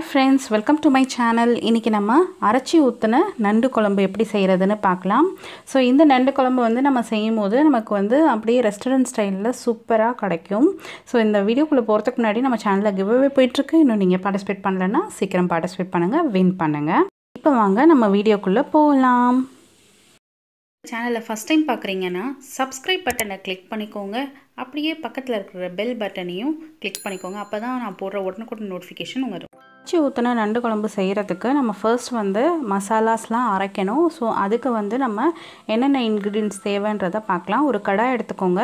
friends, welcome to my channel. இன்னைக்கு நம்ம அரைச்சி ஊத்துன நண்டு குழம்பு எப்படி செய்யறதுன்னு பார்க்கலாம். சோ இந்த நண்டு குழம்பு வந்து நம்ம செய்யும்போது நமக்கு வந்து அப்படியே ரெஸ்டாரன்ட் ஸ்டைல்ல சூப்பரா கிடைக்கும். சோ இந்த வீடியோக்குள்ள போறதுக்கு முன்னாடி நம்ம சேனல்ல giveaway போயிட்டு இருக்கு. இன்னும் நீங்க பார்ட்டிசிபேட் பண்ணலனா சீக்கிரம் பார்ட்டிசிபேட் பண்ணுங்க, வின் பண்ணுங்க. இப்போ வாங்க நம்ம வீடியோக்குள்ள போலாம். சேனலை ஃபர்ஸ்ட் டைம் பார்க்குறீங்கன்னா சப்ஸ்கிரைப் பட்டனை கிளிக் பண்ணிக்கோங்க. அப்படியே பக்கத்தில் இருக்கிற பெல் பட்டனையும் கிளிக் பண்ணிக்கோங்க. அப்போ தான் நான் போடுற உடனுக்குடன் நோட்டிஃபிகேஷன் வரும். அரைச்சி ஊற்றின நண்டு குழம்பு செய்கிறதுக்கு நம்ம ஃபர்ஸ்ட் வந்து மசாலாஸ்லாம் அரைக்கணும். ஸோ அதுக்கு வந்து நம்ம என்னென்ன இன்க்ரீடியன்ட்ஸ் தேவைன்றதை பார்க்கலாம். ஒரு கடாய் எடுத்துக்கோங்க.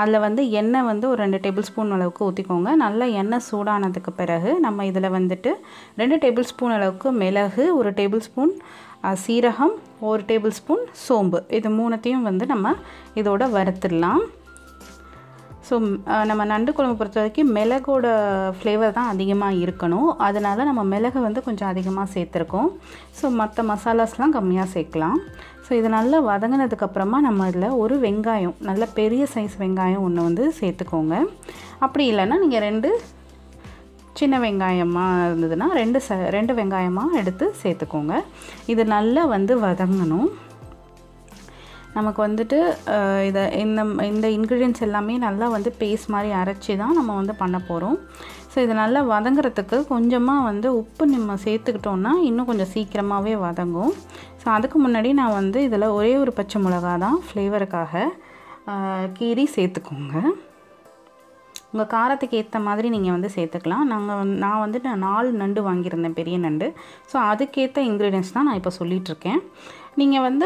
அதில் வந்து எண்ணெய் வந்து ஒரு 2 டேபிள் ஸ்பூன் அளவுக்கு ஊற்றிக்கோங்க. நல்லா எண்ணெய் சூடானதுக்கு பிறகு நம்ம இதில் வந்துட்டு 2 டேபிள் ஸ்பூன் அளவுக்கு மிளகு, 1 டேபிள் ஸ்பூன் சீரகம், 1 டேபிள் ஸ்பூன் சோம்பு, இது மூணுத்தையும் வந்து நம்ம இதோட வறுத்துடலாம். ஸோ நம்ம நண்டு குழம்பு பொறுத்த வரைக்கும் மிளகோட ஃப்ளேவர் தான் அதிகமாக இருக்கணும். அதனால் நம்ம மிளகு வந்து கொஞ்சம் அதிகமாக சேர்த்துருக்கோம். ஸோ மற்ற மசாலாஸ்லாம் கம்மியாக சேர்க்கலாம். ஸோ இது நல்லா வதங்கினதுக்கப்புறமா நம்ம இதில் ஒரு வெங்காயம், நல்ல பெரிய சைஸ் வெங்காயம் ஒன்று வந்து சேர்த்துக்கோங்க. அப்படி இல்லைன்னா நீங்கள் 2 சின்ன வெங்காயமாக இருந்ததுன்னா 2 வெங்காயமாக எடுத்து சேர்த்துக்கோங்க. இது நல்லா வந்து வதங்கணும். நமக்கு வந்துட்டு இந்த இன்க்ரீடியன்ட்ஸ் எல்லாமே நல்லா வந்து பேஸ்ட் மாதிரி அரைச்சி தான் நம்ம வந்து பண்ண போகிறோம். ஸோ இது நல்லா வதங்குறதுக்கு கொஞ்சமாக வந்து உப்பு நம்ம சேர்த்துக்கிட்டோன்னா இன்னும் கொஞ்சம் சீக்கிரமாகவே வதங்கும். ஸோ அதுக்கு முன்னாடி நான் வந்து இதில் ஒரே ஒரு பச்சை மிளகா தான் ஃப்ளேவருக்காக கீரி சேர்த்துக்கோங்க. உங்கள் காரத்துக்கு ஏற்ற மாதிரி நீங்கள் வந்து சேர்த்துக்கலாம். நான் வந்துட்டு 4 நண்டு வாங்கியிருந்தேன், பெரிய நண்டு. ஸோ அதுக்கேற்ற இன்க்ரீடியன்ஸ் தான் நான் இப்போ சொல்லிகிட்ருக்கேன். நீங்கள் வந்து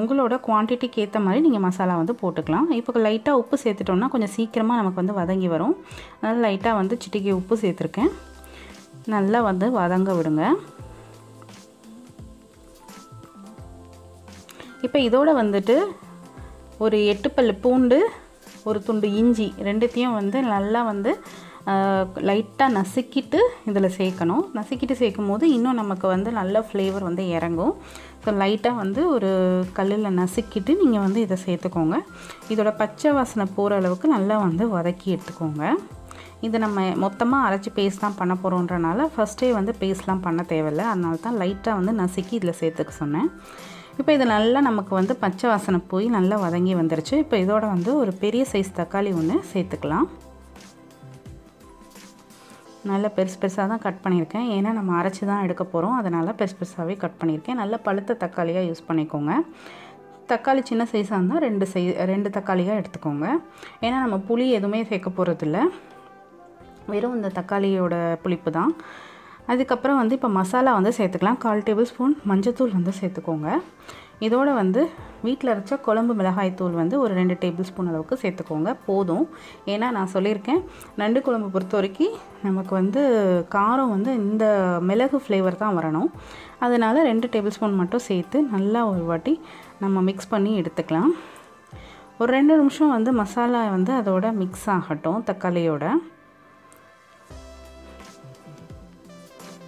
உங்களோட குவான்டிட்டிக்கு ஏற்ற மாதிரி நீங்கள் மசாலா வந்து போட்டுக்கலாம். இப்போ லைட்டாக உப்பு சேர்த்துட்டோன்னா கொஞ்சம் சீக்கிரமாக நமக்கு வந்து வதங்கி வரும். அதனால் லைட்டாக வந்து சிட்டிகை உப்பு சேர்த்துருக்கேன். நல்லா வந்து வதங்க விடுங்க. இப்போ இதோட வந்துட்டு ஒரு 8 பல் பூண்டு, ஒரு துண்டு இஞ்சி, ரெண்டுத்தையும் வந்து நல்லா வந்து லைட்டாக நசுக்கிட்டு இதில் சேர்க்கணும். நசுக்கிட்டு சேர்க்கும் போது இன்னும் நமக்கு வந்து நல்ல ஃப்ளேவர் வந்து இறங்கும். ஸோ லைட்டாக வந்து ஒரு கல்லில் நசுக்கிட்டு நீங்கள் வந்து இதை சேர்த்துக்கோங்க. இதோட பச்சை வாசனை போகிற அளவுக்கு நல்லா வந்து வதக்கி எடுத்துக்கோங்க. இதை நம்ம மொத்தமாக அரைச்சி பேஸ்ட் தான் பண்ண போகிறோன்றனால ஃபஸ்ட்டே வந்து பேஸ்ட்லாம் பண்ண தேவையில்லை. அதனால தான் லைட்டாக வந்து நசுக்கி இதில் சேர்த்துக்க சொன்னேன். இப்போ இது நல்லா நமக்கு வந்து பச்சை வாசனை போய் நல்லா வதங்கி வந்துருச்சு. இப்போ இதோட வந்து ஒரு பெரிய சைஸ் தக்காளி ஒன்று சேர்த்துக்கலாம். நல்லா பெருசாக தான் கட் பண்ணியிருக்கேன். ஏன்னா நம்ம அரைச்சி தான் எடுக்க போகிறோம். அதனால் பெருசாகவே கட் பண்ணியிருக்கேன். நல்லா பழுத்த தக்காளியாக யூஸ் பண்ணிக்கோங்க. தக்காளி சின்ன சைஸாக இருந்தால் 2 தக்காளியாக எடுத்துக்கோங்க. ஏன்னா நம்ம புளி எதுவுமே சேர்க்க போகிறதில்ல, வெறும் இந்த தக்காளியோட புளிப்பு தான். அதுக்கப்புறம் வந்து இப்போ மசாலா வந்து சேர்த்துக்கலாம். 1/4 டேபிள் ஸ்பூன் மஞ்சத்தூள் வந்து சேர்த்துக்கோங்க. இதோட வந்து வீட்டில் அரைச்ச குழம்பு மிளகாய் தூள் வந்து ஒரு 2 டேபிள் ஸ்பூன் அளவுக்கு சேர்த்துக்கோங்க, போதும். ஏன்னா நான் சொல்லியிருக்கேன், நண்டு குழம்பு பொறுத்த வரைக்கும் நமக்கு வந்து காரம் வந்து இந்த மிளகு ஃப்ளேவர் தான் வரணும். அதனால் 2 டேபிள் ஸ்பூன் மட்டும் சேர்த்து நல்லா ஒரு வாட்டி நம்ம மிக்ஸ் பண்ணி எடுத்துக்கலாம். ஒரு 2 நிமிஷம் வந்து மசாலா வந்து அதோட மிக்ஸ் ஆகட்டும் தக்காளியோட.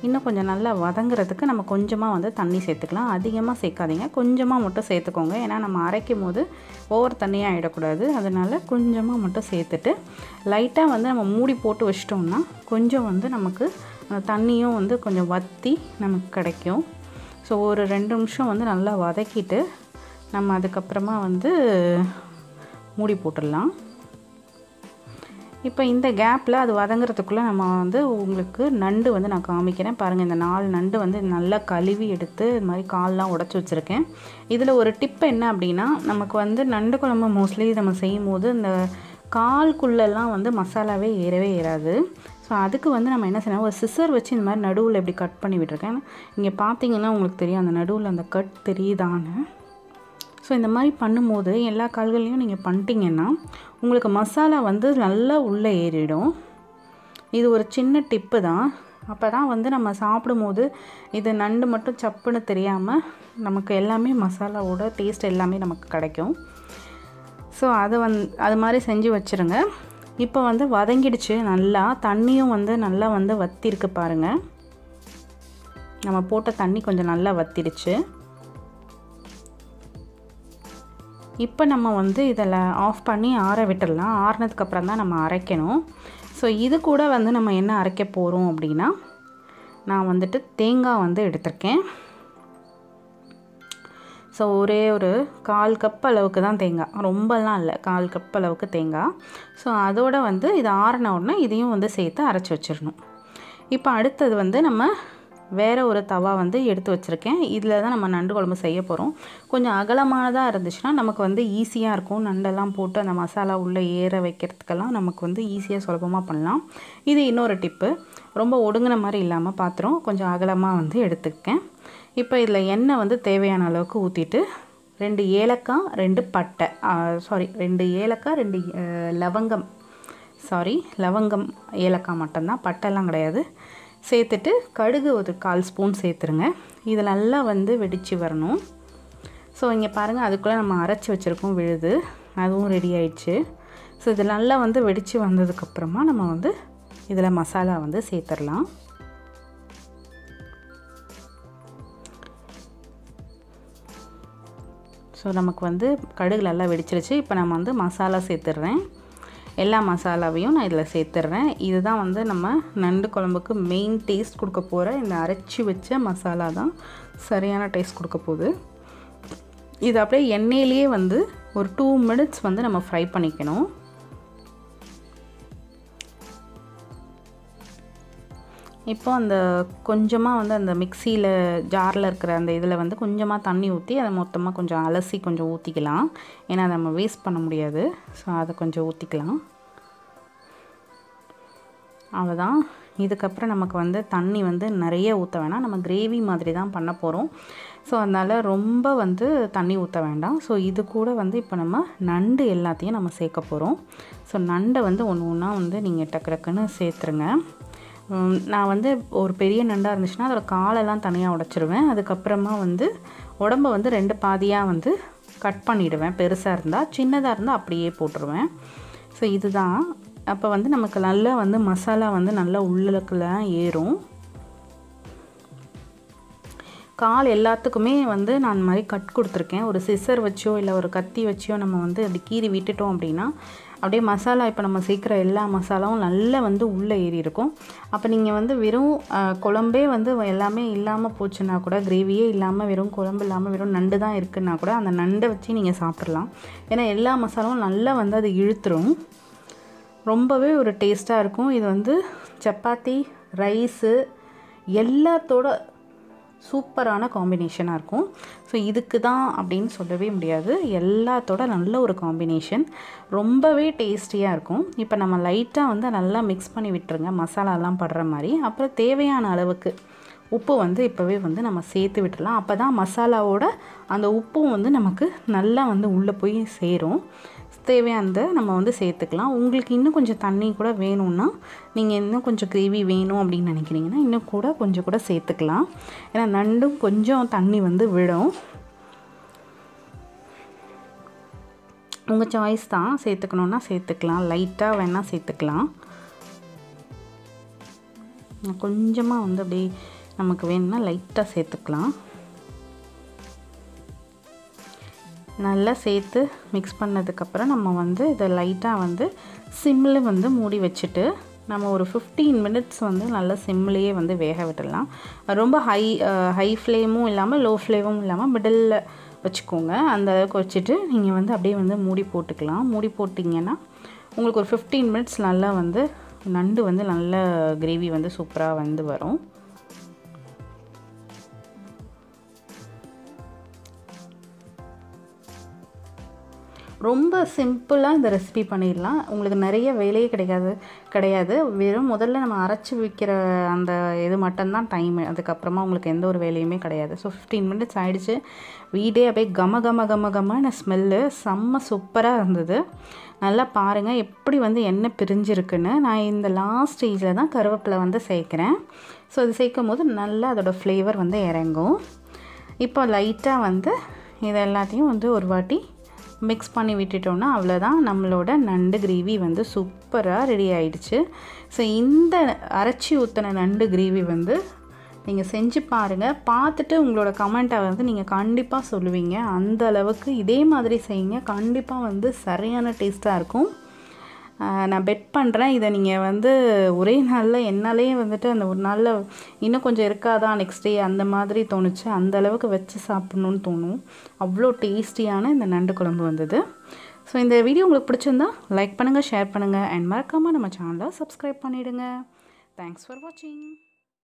இன்னும் கொஞ்சம் நல்லா வதங்குறதுக்கு நம்ம கொஞ்சமாக வந்து தண்ணி சேர்த்துக்கலாம். அதிகமாக சேர்க்காதீங்க, கொஞ்சமாக மட்டும் சேர்த்துக்கோங்க. ஏன்னா நம்ம அரைக்கும் போது ஓவர் தண்ணியாக ஆகிடக்கூடாது. அதனால் கொஞ்சமாக மட்டும் சேர்த்துட்டு லைட்டாக வந்து நம்ம மூடி போட்டு வச்சிட்டோம்னா கொஞ்சம் வந்து நமக்கு தண்ணியும் வந்து கொஞ்சம் வற்றி நமக்கு கிடைக்கும். ஸோ ஒரு 2 நிமிஷம் வந்து நல்லா வதக்கிட்டு நம்ம அதுக்கப்புறமா வந்து மூடி போட்டுடலாம். இப்போ இந்த கேப்பில் அது வதங்குறதுக்குள்ளே நம்ம வந்து உங்களுக்கு நண்டு வந்து நான் காமிக்கிறேன். பாருங்கள், இந்த 4 நண்டு வந்து நல்லா கழுவி எடுத்து இது மாதிரி கால்லாம் உடச்சி வச்சுருக்கேன். இதில் ஒரு டிப் என்ன அப்படின்னா, நமக்கு வந்து நண்டு குழம்பு மோஸ்ட்லி நம்ம செய்யும் போது இந்த கால்குள்ளெல்லாம் வந்து மசாலாவே ஏறவே ஏறாது. ஸோ அதுக்கு வந்து நம்ம என்ன செய்யணும், ஒரு சிசர் வச்சு இந்த மாதிரி நடுவில் இப்படி கட் பண்ணி விட்டுருக்கேன். இங்கே பார்த்தீங்கன்னா உங்களுக்கு தெரியும் அந்த நடுவில் அந்த கட் தெரியுதான்னு. ஸோ இந்த மாதிரி பண்ணும்போது எல்லா கால்களையும் நீங்கள் பண்ணிட்டீங்கன்னா உங்களுக்கு மசாலா வந்து நல்லா உள்ளே ஏறிடும். இது ஒரு சின்ன டிப்பு தான். அப்போ தான் வந்து நம்ம சாப்பிடும்போது இது நண்டு மட்டும் சப்புன்னு தெரியாமல் நமக்கு எல்லாமே மசாலாவோட டேஸ்ட் எல்லாமே நமக்கு கிடைக்கும். ஸோ அது மாதிரி செஞ்சு வச்சுருங்க. இப்போ வந்து வதங்கிடுச்சு நல்லா. தண்ணியும் வந்து நல்லா வந்து வத்திருக்கு பாருங்கள். நம்ம போட்ட தண்ணி கொஞ்சம் நல்லா வத்திடுச்சு. இப்போ நம்ம வந்து இதில் ஆஃப் பண்ணி ஆற விட்டுடலாம். ஆறுனதுக்கப்புறம் தான் நம்ம அரைக்கணும். ஸோ இது கூட வந்து நம்ம என்ன அரைக்க போகிறோம் அப்படின்னா நான் வந்துட்டு தேங்காய் வந்து எடுத்திருக்கேன். ஸோ ஒரே ஒரு 1/4 கப் அளவுக்கு தான் தேங்காய், ரொம்பலாம் இல்லை, 1/4 கப் அளவுக்கு தேங்காய். ஸோ அதோட வந்து இது ஆறின உடனே இதையும் வந்து சேர்த்து அரைச்சி வச்சிடணும். இப்போ அடுத்தது வந்து நம்ம வேறு ஒரு தவா வந்து எடுத்து வச்சுருக்கேன். இதில் தான் நம்ம நண்டு குழம்பு செய்ய போகிறோம். கொஞ்சம் அகலமானதாக இருந்துச்சுன்னா நமக்கு வந்து ஈஸியாக இருக்கும். நண்டெல்லாம் போட்டு அந்த மசாலா உள்ளே ஏற வைக்கிறதுக்கெல்லாம் நமக்கு வந்து ஈஸியாக சுலபமாக பண்ணலாம். இது இன்னொரு டிப்பு. ரொம்ப ஒடுங்கின மாதிரி இல்லாமல் பாத்திரம் கொஞ்சம் அகலமாக வந்து எடுத்துக்கேன். இப்போ இதில் எண்ணெய் வந்து தேவையான அளவுக்கு ஊற்றிட்டு 2 ஏலக்காய் 2 பட்டை, 2 ஏலக்காய் 2 லவங்கம், லவங்கம் ஏலக்காய் மட்டும்தான், பட்டைலாம் கிடையாது, சேர்த்துட்டு கடுகு ஒரு 1/4 ஸ்பூன் சேர்த்துருங்க. இது நல்லா வந்து வெடித்து வரணும். ஸோ இங்கே பாருங்கள், அதுக்குள்ளே நம்ம அரைச்சி வச்சுருக்கோம் விழுது, அதுவும் ரெடி ஆயிடுச்சு. ஸோ இது நல்லா வந்து வெடித்து வந்ததுக்கப்புறமா நம்ம வந்து இதில் மசாலா வந்து சேர்த்துடலாம். ஸோ நமக்கு வந்து கடுகு நல்லா வெடிச்சிருச்சு. இப்போ நம்ம வந்து மசாலா சேர்த்துடுறேன். எல்லா மசாலாவையும் நான் இதில் சேர்த்துடுறேன். இதுதான் வந்து நம்ம நண்டு குழம்புக்கு மெயின் டேஸ்ட் கொடுக்க போகிற இந்த அரைச்சி வச்ச மசாலா தான் சரியான டேஸ்ட் கொடுக்க போகுது. இது அப்படியே எண்ணெயிலேயே வந்து ஒரு 2 மினிட்ஸ் வந்து நம்ம ஃப்ரை பண்ணிக்கணும். இப்போ அந்த கொஞ்சமாக வந்து அந்த மிக்சியில் ஜாரில் இருக்கிற அந்த இதில் வந்து கொஞ்சமாக தண்ணி ஊற்றி அதை மொத்தமாக கொஞ்சம் அலசி கொஞ்சம் ஊற்றிக்கலாம். ஏன்னா அதை நம்ம வேஸ்ட் பண்ண முடியாது. ஸோ அதை கொஞ்சம் ஊற்றிக்கலாம். அவ்வளோதான். இதுக்கப்புறம் நமக்கு வந்து தண்ணி வந்து நிறைய ஊற்ற வேணாம். நம்ம கிரேவி மாதிரி தான் பண்ண போகிறோம். ஸோ அதனால் ரொம்ப வந்து தண்ணி ஊற்ற வேண்டாம். ஸோ இது கூட வந்து இப்போ நம்ம நண்டு எல்லாத்தையும் நம்ம சேர்க்க போகிறோம். ஸோ நண்டை வந்து ஒன்று ஒன்றா வந்து நீங்கள் டக்குன்னு சேர்த்துருங்க. நான் வந்து ஒரு பெரிய நண்டாக இருந்துச்சுன்னா அதோட காலெல்லாம் தனியாக உடைச்சிருவேன். அதுக்கப்புறமா வந்து உடம்பை வந்து 2 பாதியாக வந்து கட் பண்ணிவிடுவேன். பெருசாக இருந்தால், சின்னதாக இருந்தால் அப்படியே போட்டுருவேன். ஸோ இதுதான். அப்போ வந்து நமக்கு நல்லா வந்து மசாலா வந்து நல்லா உள்ளுக்குலாம் ஏறும். கால் எல்லாத்துக்குமே வந்து நான் இந்த மாதிரி கட் கொடுத்துருக்கேன். ஒரு சிசர் வச்சோ இல்லை ஒரு கத்தி வச்சோ நம்ம வந்து அப்படி கீறி விட்டுட்டோம் அப்படின்னா அப்படியே மசாலா இப்போ நம்ம சேர்க்குற எல்லா மசாலாவும் நல்லா வந்து உள்ளே ஏறி இருக்கும். அப்போ நீங்கள் வந்து வெறும் குழம்பே வந்து எல்லாமே இல்லாமல் போச்சுன்னா கூட, கிரேவியே இல்லாமல் வெறும் குழம்பு இல்லாமல் வெறும் நண்டு தான் இருக்குன்னா கூட அந்த நண்டை வச்சு நீங்கள் சாப்பிட்றலாம். ஏன்னா எல்லா மசாலாவும் நல்லா வந்து அது இழுத்துரும். ரொம்பவே ஒரு டேஸ்ட்டாக இருக்கும். இது வந்து சப்பாத்தி, ரைஸு எல்லாத்தோட சூப்பரான காம்பினேஷனாக இருக்கும். ஸோ இதுக்கு தான் அப்படின்னு சொல்லவே முடியாது. எல்லாத்தோட நல்ல ஒரு காம்பினேஷன், ரொம்பவே டேஸ்டியாக இருக்கும். இப்போ நம்ம லைட்டாக வந்து நல்லா மிக்ஸ் பண்ணி விட்டுருங்க, மசாலாலாம் படுற மாதிரி. அப்புறம் தேவையான அளவுக்கு உப்பு வந்து இப்போவே வந்து நம்ம சேர்த்து விட்டுடலாம். அப்போ தான் மசாலாவோட அந்த உப்பும் வந்து நமக்கு நல்லா வந்து உள்ளே போய் சேரும். தேவையானதை நம்ம வந்து சேர்த்துக்கலாம். உங்களுக்கு இன்னும் கொஞ்சம் தண்ணி கூட வேணும்னா, நீங்கள் இன்னும் கொஞ்சம் கிரேவி வேணும் அப்படின்னு நினைக்கிறீங்கன்னா இன்னும் கூட கொஞ்சம் கூட சேர்த்துக்கலாம். ஏன்னா நண்டும் கொஞ்சம் தண்ணி வந்து விடும். உங்கள் சாய்ஸ் தான், சேர்த்துக்கணுன்னா சேர்த்துக்கலாம், லைட்டாக வேணால் சேர்த்துக்கலாம். கொஞ்சமாக வந்து அப்படியே நமக்கு வேணும்னா லைட்டாக சேர்த்துக்கலாம். நல்லா சேர்த்து மிக்ஸ் பண்ணதுக்கப்புறம் நம்ம வந்து இதை லைட்டாக வந்து சிம்மில் வந்து மூடி வச்சுட்டு நம்ம ஒரு 15 மினிட்ஸ் வந்து நல்லா சிம்லேயே வந்து வேக விட்டுடலாம். ரொம்ப ஹை ஃப்ளேமும் இல்லாமல் லோ ஃப்ளேமும் இல்லாமல் மிடில் வச்சுக்கோங்க. அந்த அளவுக்கு வச்சுட்டு நீங்கள் வந்து அப்படியே வந்து மூடி போட்டுக்கலாம். மூடி போட்டிங்கன்னா உங்களுக்கு ஒரு 15 மினிட்ஸ் நல்லா வந்து நண்டு வந்து நல்ல கிரேவி வந்து சூப்பராக வந்து வரும். ரொம்ப சிம்பிளாக இந்த ரெசிபி பண்ணிடலாம். உங்களுக்கு நிறைய வேலையே கிடையாது. வெறும் முதல்ல நம்ம அரைச்சி வைக்கிற அந்த இது மட்டும்தான் டைமு. அதுக்கப்புறமா உங்களுக்கு எந்த ஒரு வேலையுமே கிடையாது. ஸோ 15 மினிட்ஸ் ஆகிடுச்சு. வீடே அப்படியே கம ஸ்மெல்லு செம்ம சூப்பராக இருந்தது. நல்லா பாருங்கள் எப்படி வந்து எண்ணெய் பிரிஞ்சிருக்குன்னு. நான் இந்த லாஸ்ட் ஸ்டேஜில் தான் கருவேப்பிலை வந்து சேர்க்குறேன். ஸோ இது சேர்க்கும் போது நல்லா அதோடய ஃப்ளேவர் வந்து இறங்கும். இப்போ லைட்டாக வந்து இது எல்லாத்தையும் வந்து ஒரு வாட்டி மிக்ஸ் பண்ணி விட்டுட்டோம்னா அவ்வளோதான், நம்மளோட நண்டு கிரேவி வந்து சூப்பராக ரெடி ஆகிடுச்சு. ஸோ இந்த அரைச்சி ஊற்றின நண்டு கிரேவி வந்து நீங்கள் செஞ்சு பாருங்கள். பார்த்துட்டு உங்களோட கமெண்ட்டை வந்து நீங்கள் கண்டிப்பாக சொல்லுவீங்க. அந்த அளவுக்கு இதே மாதிரி செய்யுங்க, கண்டிப்பாக வந்து சரியான டேஸ்ட்டாக இருக்கும். நான் பெட் பண்ணுறேன், இதை நீங்கள் வந்து ஒரே நாளில் என்னாலே வந்துட்டு அந்த ஒரு நாளில் இன்னும் கொஞ்சம் இருக்காதான் நெக்ஸ்ட் டே அந்த மாதிரி தோணுச்சு. அந்த அளவுக்கு வச்சு சாப்பிட்ணுன்னு தோணும். அவ்வளோ டேஸ்டியான இந்த நண்டு குழம்பு வந்தது. ஸோ இந்த வீடியோ உங்களுக்கு பிடிச்சிருந்தா லைக் பண்ணுங்கள், ஷேர் பண்ணுங்கள், அண்ட் மறக்காமல் நம்ம சேனலை சப்ஸ்கிரைப் பண்ணிவிடுங்க. தேங்க்ஸ் ஃபார் வாட்சிங்.